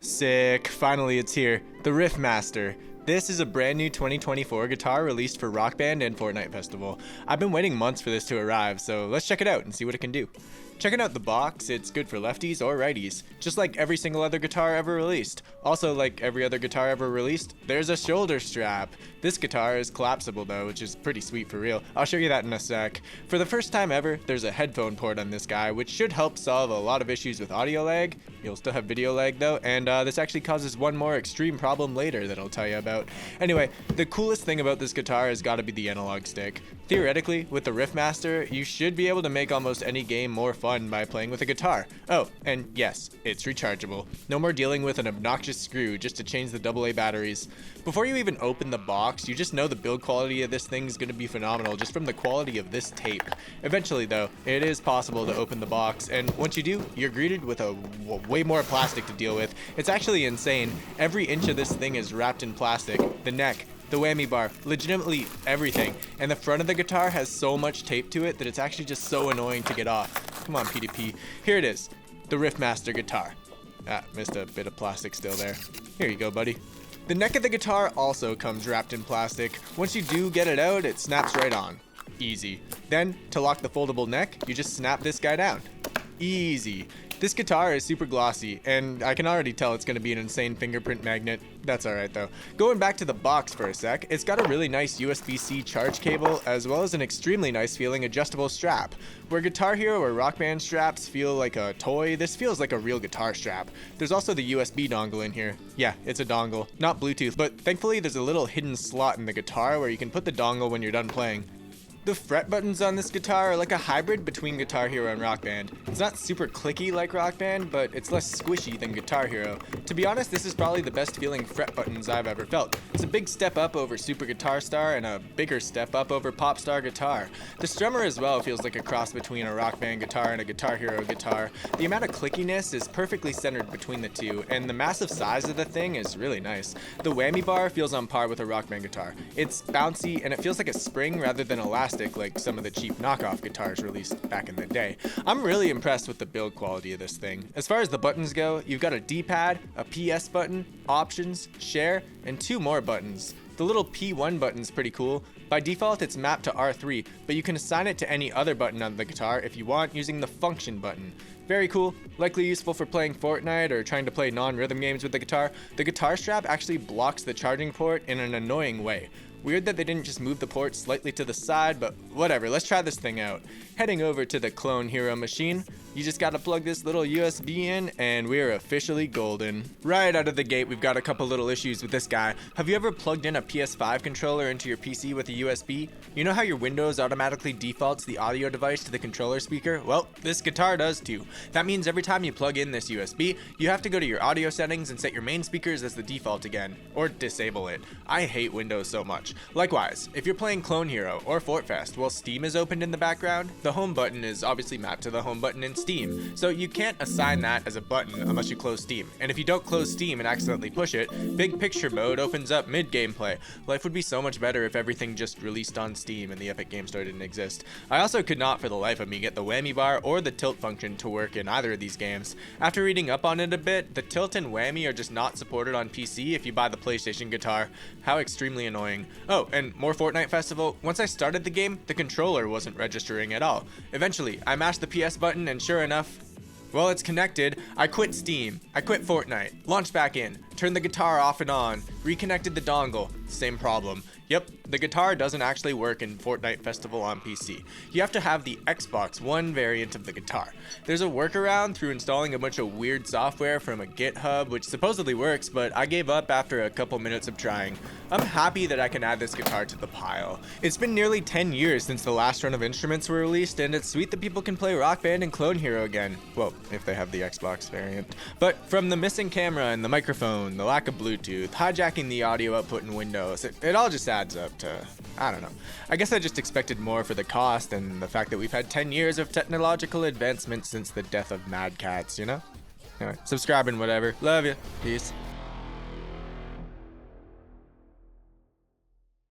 Sick, finally it's here, the RiffMaster. This is a brand new 2024 guitar released for Rock Band and Fortnite Festival. I've been waiting months for this to arrive, so let's check it out and see what it can do. Checking out the box, it's good for lefties or righties, just like every single other guitar ever released. Also, like every other guitar ever released, there's a shoulder strap. This guitar is collapsible though, which is pretty sweet for real. I'll show you that in a sec. For the first time ever, there's a headphone port on this guy, which should help solve a lot of issues with audio lag. You'll still have video lag though, and this actually causes one more extreme problem later that I'll tell you about. Anyway, the coolest thing about this guitar has got to be the analog stick. Theoretically, with the RiffMaster, you should be able to make almost any game more fun by playing with a guitar. Oh, and yes, it's rechargeable. No more dealing with an obnoxious screw just to change the AA batteries. Before you even open the box, you just know the build quality of this thing is going to be phenomenal just from the quality of this tape. Eventually though, it is possible to open the box, and once you do, you're greeted with a way more plastic to deal with. It's actually insane. Every inch of this thing is wrapped in plastic. The neck, the whammy bar, legitimately everything. And the front of the guitar has so much tape to it that it's actually just so annoying to get off. Come on, PDP. Here it is, the RiffMaster guitar. Ah, missed a bit of plastic still there. Here you go, buddy. The neck of the guitar also comes wrapped in plastic. Once you do get it out, it snaps right on. Easy. Then, to lock the foldable neck, you just snap this guy down. Easy. This guitar is super glossy, and I can already tell it's going to be an insane fingerprint magnet. That's alright though. Going back to the box for a sec, it's got a really nice USB-C charge cable, as well as an extremely nice feeling adjustable strap. Where Guitar Hero or Rock Band straps feel like a toy, this feels like a real guitar strap. There's also the USB dongle in here. Yeah, it's a dongle, not Bluetooth, but thankfully there's a little hidden slot in the guitar where you can put the dongle when you're done playing. The fret buttons on this guitar are like a hybrid between Guitar Hero and Rock Band. It's not super clicky like Rock Band, but it's less squishy than Guitar Hero. To be honest, this is probably the best feeling fret buttons I've ever felt. It's a big step up over Super Guitar Star and a bigger step up over Pop Star guitar. The strummer as well feels like a cross between a Rock Band guitar and a Guitar Hero guitar. The amount of clickiness is perfectly centered between the two, and the massive size of the thing is really nice. The whammy bar feels on par with a Rock Band guitar. It's bouncy and it feels like a spring rather than elastic like some of the cheap knockoff guitars released back in the day. I'm really impressed with the build quality of this thing. As far as the buttons go, you've got a D-pad, a PS button, options, share, and 2 more buttons. The little P1 button's pretty cool. By default, it's mapped to R3, but you can assign it to any other button on the guitar if you want using the function button. Very cool, likely useful for playing Fortnite or trying to play non-rhythm games with the guitar. The guitar strap actually blocks the charging port in an annoying way. Weird that they didn't just move the port slightly to the side, but whatever, let's try this thing out. Heading over to the Clone Hero machine, you just gotta plug this little USB in and we're officially golden. Right out of the gate, we've got a couple little issues with this guy. Have you ever plugged in a PS5 controller into your PC with a USB? You know how your Windows automatically defaults the audio device to the controller speaker? Well, this guitar does too. That means every time you plug in this USB, you have to go to your audio settings and set your main speakers as the default again, or disable it. I hate Windows so much. Likewise, if you're playing Clone Hero or Fortfest while Steam is opened in the background, the home button is obviously mapped to the home button in Steam, so you can't assign that as a button unless you close Steam. And if you don't close Steam and accidentally push it, Big Picture mode opens up mid-gameplay. Life would be so much better if everything just released on Steam and the Epic Game Store didn't exist. I also could not for the life of me get the whammy bar or the tilt function to work in either of these games. After reading up on it a bit, the tilt and whammy are just not supported on PC if you buy the PlayStation guitar. How extremely annoying. Oh, and more Fortnite Festival, once I started the game, the controller wasn't registering at all. Eventually, I mashed the PS button and sure enough, well, it's connected. I quit Steam, I quit Fortnite, launched back in, turned the guitar off and on, reconnected the dongle, same problem. Yep, the guitar doesn't actually work in Fortnite Festival on PC. You have to have the Xbox One variant of the guitar. There's a workaround through installing a bunch of weird software from a GitHub, which supposedly works, but I gave up after a couple minutes of trying. I'm happy that I can add this guitar to the pile. It's been nearly 10 years since the last run of instruments were released, and it's sweet that people can play Rock Band and Clone Hero again. Well, if they have the Xbox variant. But from the missing camera and the microphone, the lack of Bluetooth, hijacking the audio output in Windows, it all just adds up to, I don't know. I guess I just expected more for the cost and the fact that we've had 10 years of technological advancement since the death of Mad Cats, you know? Anyway, subscribe and whatever. Love ya. Peace.